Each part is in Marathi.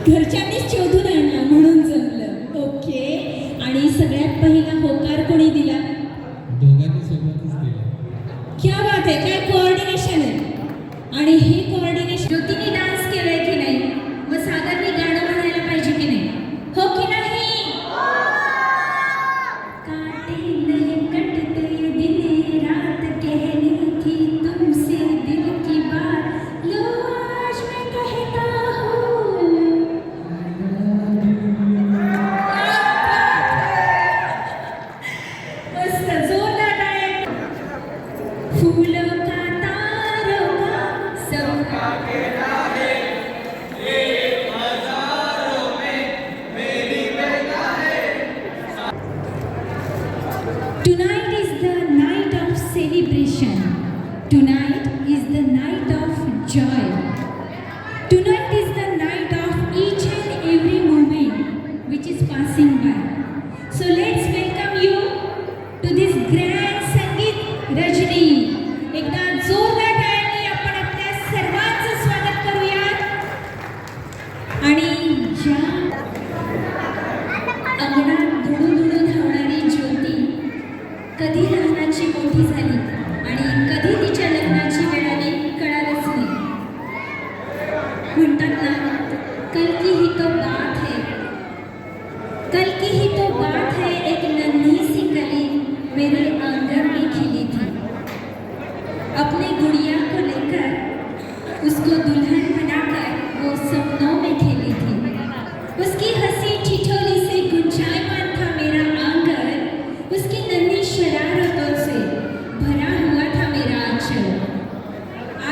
घरच्यांनीच शोधून आणलं म्हणून जमलं. ओके. आणि सगळ्यात पहिला होकार कोणी दिला? दोघांनी सोबतच दिला. क्या बात आहे, काय कोऑर्डिनेशन आहे. आणि हे कोऑर्डिनेशन ज्योतीने डान्स केलाय की नाही, मग सागरने गाणं म्हणायला पाहिजे की नाही, हो की नाही? काटे नहीं कटते दिन रात कहनी थी तुमसे दिल की बात, लो आज मैं कहता हूँ. मस्त जोरदार टाळ्या. फूलों का तारों का सबका कहना है, एक हजारों में मेरी बेटा है. Tonight is the night of celebration. Tonight is the night of joy. Tonight is the night of each and every moment which is passing by. So let's welcome you to this grand संगीत रजनी. एकदा जोरदार टाळ्यांनी आपण आपल्या सर्वांचं स्वागत करूयात. आणि ज्या अंगणात धुडू धावणारी ज्योती कधी लहानाची मोठी झाली आणि कधी तिच्या लग्नाची वेळ आली कळालंच नाही. म्हणतात ना, कल की ही तो बात है, कल की ही तो बात है, एक नन्ही सी कली मेरे आंगन में खिली थी. अपने गुड़िया को लेकर उसको दुल्हन बनाकर वो सपनों में खेली थी. उसकी हंसी ठिठोली से गुंजायमान था मेरा आंगन, उसकी नन्ही शरारतों से भरा हुआ था मेरा आंचल.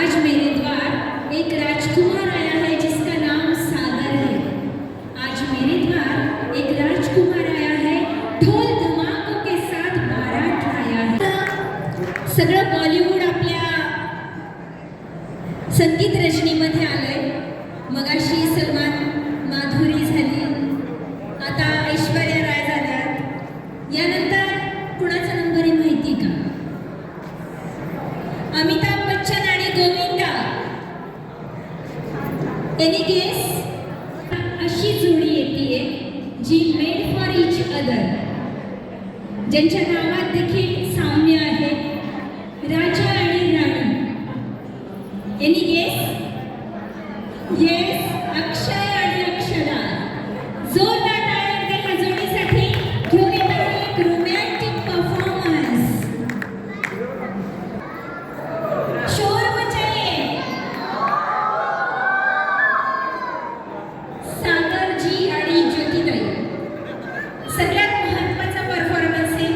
आज मेरे द्वार एक राजकुमार आया है जिसका नाम सागर है. आज मेरे द्वार एक राजकुमार आया है, ढोल धमाकों के साथ बारात लाया है. सगळं बॉलिवूड आपल्या संगीत रजनीमध्ये आलंय. मगाशी सलमान माधुरी झाली, आता ऐश्वर्या राय झाल्यात. यानंतर कुणाचा नंबर आहे माहिती का? अमिताभ बच्चन आणि गोविंदा. Any guess? अशी जोडी येते जी मेड फॉर इच अदर, ज्यांच्या नावात देखील साम्य आहे, राजा आणि राणी. Any guess? येस, अक्षय आणि अक्षरा. जोरदार टाळ्या द्या ह्या जोडीसाठी. घेऊन येत आहे एक रोमॅन्टिक परफॉर्मन्स. शोर मचाइए. सागरजी आणि ज्योतिताई, सगळ्यात महत्त्वाचा परफॉर्मन्स आहे.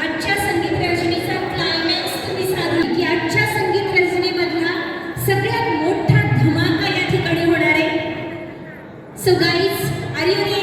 आजच्या संगीत रजनीचा क्लायमॅक्स तुम्ही साधला की आजच्या संगीत रजनीमधला सगळ्यात मोठा धमाका या ठिकाणी होणार आहे. So guys, are you ready?